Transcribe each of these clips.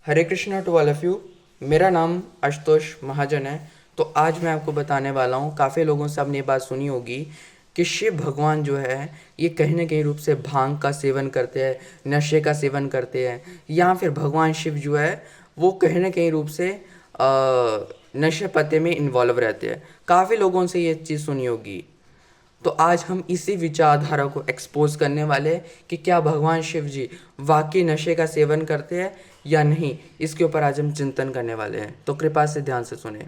Hare Krishna to all of you. मेरा नाम आशुतोष महाजन है। तो आज मैं आपको बताने वाला हूँ, काफ़ी लोगों से आपने ये बात सुनी होगी कि शिव भगवान जो है ये कहीं ना कहीं रूप से भांग का सेवन करते हैं, नशे का सेवन करते हैं, या फिर भगवान शिव जो है वो कहीं ना कहीं रूप से नशे पत्ते में इन्वॉल्व रहते हैं। काफ़ी लोगों से ये चीज़ सुनी होगी। तो आज हम इसी विचारधारा को एक्सपोज करने वाले हैं कि क्या भगवान शिव जी वाकई नशे का सेवन करते हैं या नहीं। इसके ऊपर आज हम चिंतन करने वाले हैं, तो कृपा से ध्यान से सुने।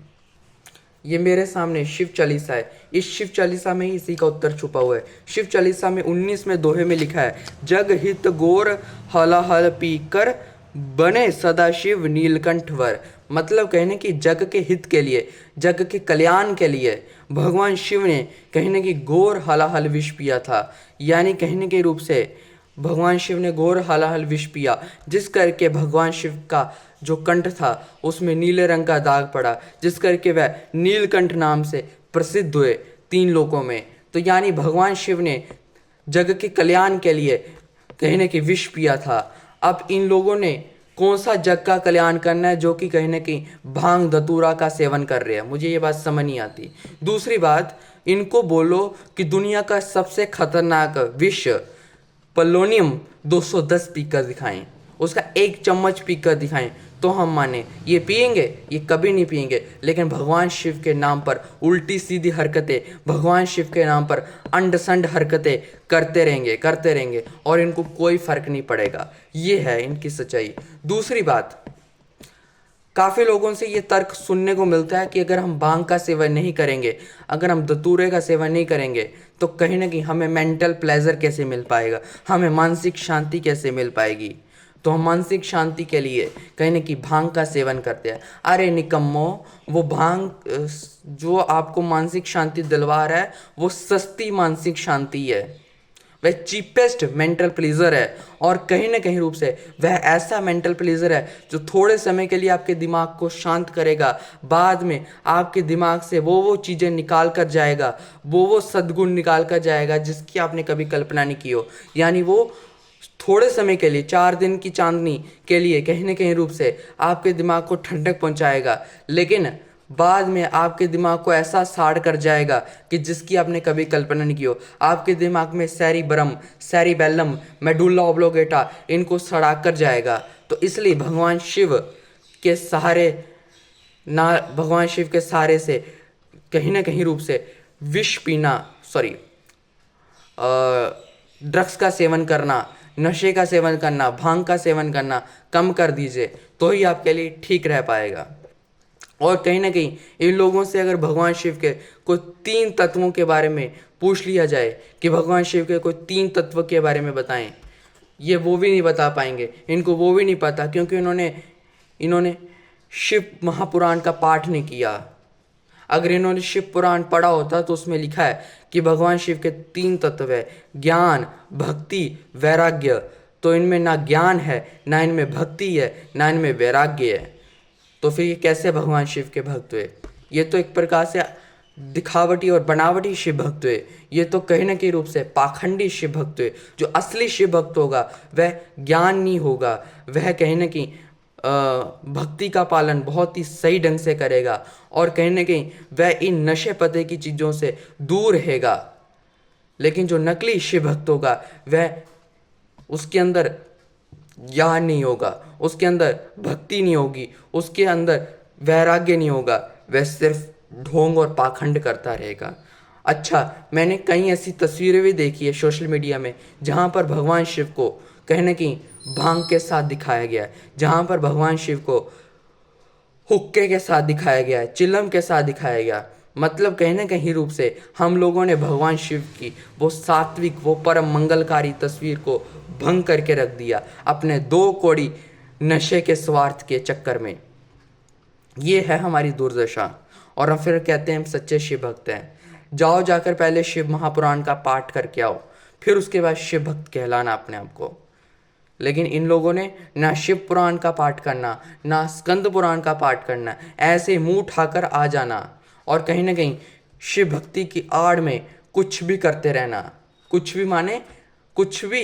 ये मेरे सामने शिव चालीसा है। इस शिव चालीसा में ही इसी का उत्तर छुपा हुआ है। शिव चालीसा में 19वें दोहे में लिखा है, जग हित गोर हलाहल पी कर बने सदाशिव नीलकंठ वर। मतलब कहने की जग के हित के लिए, जग के कल्याण के लिए भगवान शिव ने कहने की घोर हलाहल विष पिया था। यानी कहने के रूप से भगवान शिव ने घोर हलाहल विष पिया, जिस करके भगवान शिव का जो कंठ था उसमें नीले रंग का दाग पड़ा, जिस करके वह नीलकंठ नाम से प्रसिद्ध हुए 3 लोकों में। तो यानी भगवान शिव ने जग के कल्याण के लिए कहने की विष पिया था। अब इन लोगों ने कौन सा जग का कल्याण करना है जो कि कहीं ना कहीं भांग धतूरा का सेवन कर रहे हैं। मुझे ये बात समझ नहीं आती। दूसरी बात, इनको बोलो कि दुनिया का सबसे खतरनाक विष पोलोनियम 210 पीकर दिखाएं, उसका 1 चम्मच पीकर दिखाएं, तो हम माने ये पिएंगे। ये कभी नहीं पिएंगे। लेकिन भगवान शिव के नाम पर उल्टी सीधी हरकतें, भगवान शिव के नाम पर अंड संड हरकतें करते रहेंगे और इनको कोई फर्क नहीं पड़ेगा। ये है इनकी सच्चाई। दूसरी बात, काफ़ी लोगों से ये तर्क सुनने को मिलता है कि अगर हम भांग का सेवन नहीं करेंगे, अगर हम धतूरे का सेवन नहीं करेंगे, तो कहीं ना कहीं हमें मेंटल प्लेजर कैसे मिल पाएगा, हमें मानसिक शांति कैसे मिल पाएगी। तो हम मानसिक शांति के लिए कहीं ना कहीं भांग का सेवन करते हैं। अरे निकम्मो, वो भांग जो आपको मानसिक शांति दिलवा रहा है वो सस्ती मानसिक शांति है, वह चीपेस्ट मेंटल प्लीजर है। और कहीं ना कहीं रूप से वह ऐसा मेंटल प्लीजर है जो थोड़े समय के लिए आपके दिमाग को शांत करेगा, बाद में आपके दिमाग से वो चीज़ें निकाल कर जाएगा, वो सद्गुण निकाल कर जाएगा जिसकी आपने कभी कल्पना नहीं की हो। यानी वो थोड़े समय के लिए, 4 दिन की चांदनी के लिए कहीं ना कहीं रूप से आपके दिमाग को ठंडक पहुंचाएगा, लेकिन बाद में आपके दिमाग को ऐसा साड़ कर जाएगा कि जिसकी आपने कभी कल्पना नहीं की हो। आपके दिमाग में सेरिब्रम, सेरिबेलम, मेडुल्ला ऑब्लोंगेटा इनको सड़ा कर जाएगा। तो इसलिए भगवान शिव के सहारे ना, भगवान शिव के सहारे से कहीं ना कहीं रूप से विष पीना, सॉरी, ड्रग्स का सेवन करना, नशे का सेवन करना, भांग का सेवन करना कम कर दीजिए, तो ही आपके लिए ठीक रह पाएगा। और कहीं ना कहीं इन लोगों से अगर भगवान शिव के कोई 3 तत्वों के बारे में पूछ लिया जाए कि भगवान शिव के कोई 3 तत्व के बारे में बताएं, ये वो भी नहीं बता पाएंगे। इनको वो भी नहीं पता, क्योंकि इन्होंने शिव महापुराण का पाठ नहीं किया। अगर इन्होंने शिव पुराण पढ़ा होता तो उसमें लिखा है कि भगवान शिव के 3 तत्व है, ज्ञान, भक्ति, वैराग्य। तो इनमें ना ज्ञान है, ना इनमें भक्ति है, ना इनमें वैराग्य है। तो फिर ये कैसे भगवान शिव के भक्त हुए? ये तो एक प्रकार से दिखावटी और बनावटी शिव भक्त हुए। ये तो कहीं ना कहीं रूप से पाखंडी शिव भक्त हुए। जो असली शिव भक्त होगा वह ज्ञान नहीं होगा, वह कहीं ना कहीं भक्ति का पालन बहुत ही सही ढंग से करेगा और कहीं ना कहीं वह इन नशे पते की चीज़ों से दूर रहेगा। लेकिन जो नकली शिव भक्त होगा वह, उसके अंदर ज्ञान नहीं होगा, उसके अंदर भक्ति नहीं होगी, उसके अंदर वैराग्य नहीं होगा, वह सिर्फ ढोंग और पाखंड करता रहेगा। अच्छा, मैंने कई ऐसी तस्वीरें भी देखी है सोशल मीडिया में जहाँ पर भगवान शिव को कहीं ना कहीं भांग के साथ दिखाया गया है, जहाँ पर भगवान शिव को हुक्के के साथ दिखाया गया है, चिलम के साथ दिखाया गया। मतलब कहीं ना कहीं रूप से हम लोगों ने भगवान शिव की वो सात्विक, वो परम मंगलकारी तस्वीर को भंग करके रख दिया अपने 2 कौड़ी नशे के स्वार्थ के चक्कर में। ये है हमारी दुर्दशा। और हम फिर कहते हैं हम सच्चे शिव भक्त हैं। जाओ, जाकर पहले शिव महापुराण का पाठ करके आओ, फिर उसके बाद शिव भक्त कहलाना अपने आप को। लेकिन इन लोगों ने ना शिव पुराण का पाठ करना, ना स्कंद पुराण का पाठ करना, ऐसे मुंह उठाकर आ जाना और कहीं ना कहीं शिव भक्ति की आड़ में कुछ भी करते रहना। कुछ भी माने कुछ भी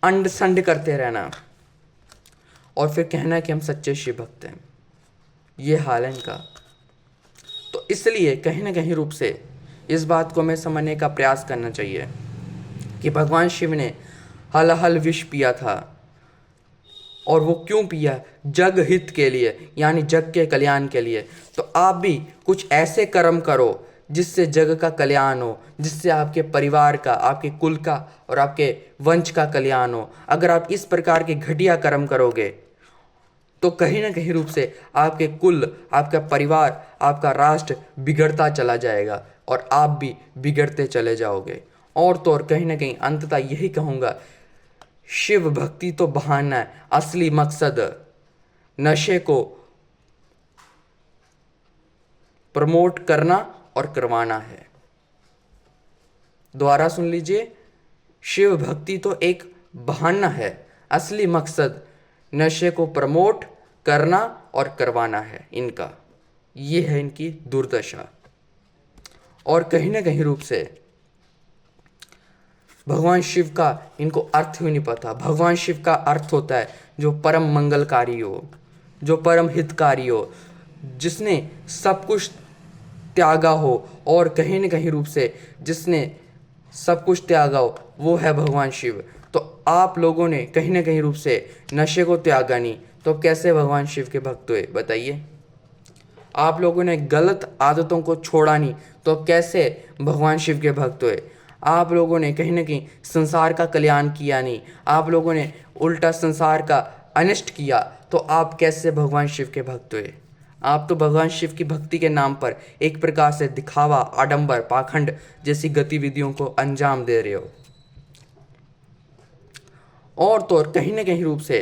अंड संड करते रहना। और फिर कहना कि हम सच्चे शिव भक्त हैं। ये हाल है इनका। तो इसलिए कहीं ना कहीं रूप से इस बात को हमें समझने का प्रयास करना चाहिए कि भगवान शिव ने हल हल विष पिया था, और वो क्यों पिया? जग हित के लिए, यानी जग के कल्याण के लिए। तो आप भी कुछ ऐसे कर्म करो जिससे जग का कल्याण हो, जिससे आपके परिवार का, आपके कुल का और आपके वंश का कल्याण हो। अगर आप इस प्रकार के घटिया कर्म करोगे तो कहीं ना कहीं रूप से आपके कुल, आपका परिवार, आपका राष्ट्र बिगड़ता चला जाएगा और आप भी बिगड़ते चले जाओगे। और तो और कहीं ना कहीं अंततः यही कहूँगा, शिव भक्ति तो बहाना है, असली मकसद नशे को प्रमोट करना और करवाना है। दोबारा सुन लीजिए, शिव भक्ति तो एक बहाना है, असली मकसद नशे को प्रमोट करना और करवाना है इनका। ये है इनकी दुर्दशा। और कहीं ना कहीं रूप से भगवान शिव का इनको अर्थ भी नहीं पता। भगवान शिव का अर्थ होता है जो परम मंगलकारी हो, जो परम हितकारी हो, जिसने सब कुछ त्यागा हो, और कहीं न कहीं रूप से जिसने सब कुछ त्यागा हो वो है भगवान शिव। तो आप लोगों ने कहीं न कहीं रूप से नशे को त्यागा नहीं, तो कैसे भगवान शिव के भक्त हुए बताइए? आप लोगों ने गलत आदतों को छोड़ा नहीं, तो कैसे भगवान शिव के भक्त हुए? आप लोगों ने कहीं ना कहीं संसार का कल्याण किया नहीं, आप लोगों ने उल्टा संसार का अनिष्ट किया, तो आप कैसे भगवान शिव के भक्त हुए? आप तो भगवान शिव की भक्ति के नाम पर एक प्रकार से दिखावा, आडंबर, पाखंड जैसी गतिविधियों को अंजाम दे रहे हो। और तो और कहीं ना कहीं रूप से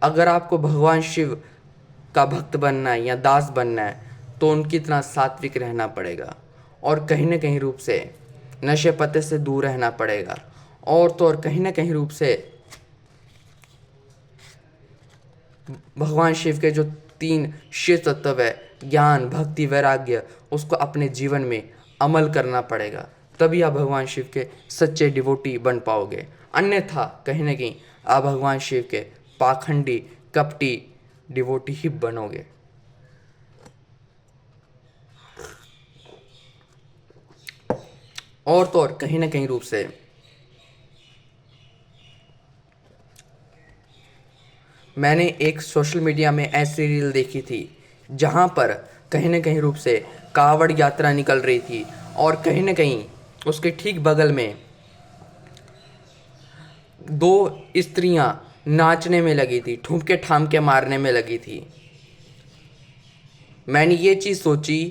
अगर आपको भगवान शिव का भक्त बनना है या दास बनना है, तो उनकी तरह सात्विक रहना पड़ेगा, और कहीं ना कहीं रूप से नशे पत्ते से दूर रहना पड़ेगा। और तो और कहीं ना कहीं रूप से भगवान शिव के जो 3 शिव तत्व है, ज्ञान, भक्ति, वैराग्य, उसको अपने जीवन में अमल करना पड़ेगा। तभी आप भगवान शिव के सच्चे डिवोटी बन पाओगे। अन्यथा कहीं ना कहीं आप भगवान शिव के पाखंडी, कपटी डिवोटी ही बनोगे। और तो और कहीं ना कहीं रूप से मैंने एक सोशल मीडिया में ऐसी रील देखी थी जहां पर कहीं ना कहीं रूप से कावड़ यात्रा निकल रही थी, और कहीं ना कहीं उसके ठीक बगल में 2 स्त्रियां नाचने में लगी थी, ठुमके ठामके मारने में लगी थी। मैंने ये चीज़ सोची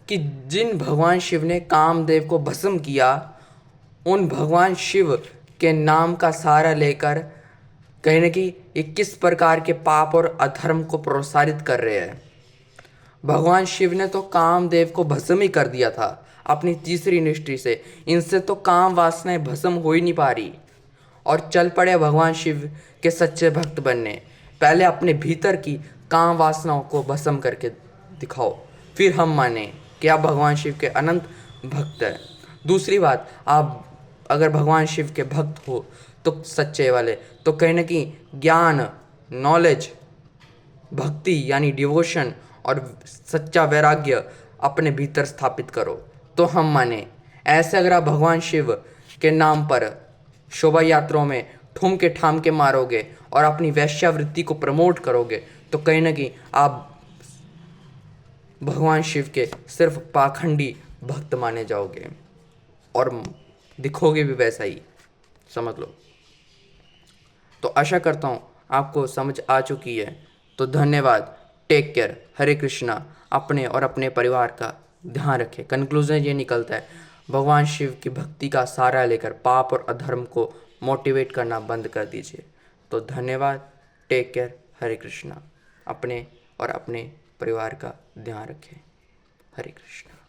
कि जिन भगवान शिव ने कामदेव को भस्म किया, उन भगवान शिव के नाम का सहारा लेकर कहीं ना कहीं ये किस प्रकार के पाप और अधर्म को प्रोत्साहित कर रहे हैं। भगवान शिव ने तो कामदेव को भस्म ही कर दिया था अपनी तीसरी दृष्टि से। इनसे तो काम वासनाएं भस्म हो ही नहीं पा रही, और चल पड़े भगवान शिव के सच्चे भक्त बनने। पहले अपने भीतर की काम वासनाओं को भस्म करके दिखाओ, फिर हम माने कि आप भगवान शिव के अनंत भक्त हैं। दूसरी बात, आप अगर भगवान शिव के भक्त हो तो सच्चे वाले, तो कहीं ना कहीं ज्ञान, नॉलेज, भक्ति यानी डिवोशन और सच्चा वैराग्य अपने भीतर स्थापित करो, तो हम माने। ऐसे अगर आप भगवान शिव के नाम पर शोभा यात्राओं में ठुमके ठामके मारोगे और अपनी वैश्यावृत्ति को प्रमोट करोगे, तो कहीं ना कहीं आप भगवान शिव के सिर्फ पाखंडी भक्त माने जाओगे और दिखोगे भी वैसा ही, समझ लो। तो आशा करता हूँ आपको समझ आ चुकी है। तो धन्यवाद, टेक केयर, हरे कृष्णा। अपने और अपने परिवार का ध्यान रखें। कंक्लूजन ये निकलता है, भगवान शिव की भक्ति का सहारा लेकर पाप और अधर्म को मोटिवेट करना बंद कर दीजिए। तो धन्यवाद, टेक केयर, हरे कृष्णा। अपने और अपने परिवार का ध्यान रखें। हरे कृष्णा।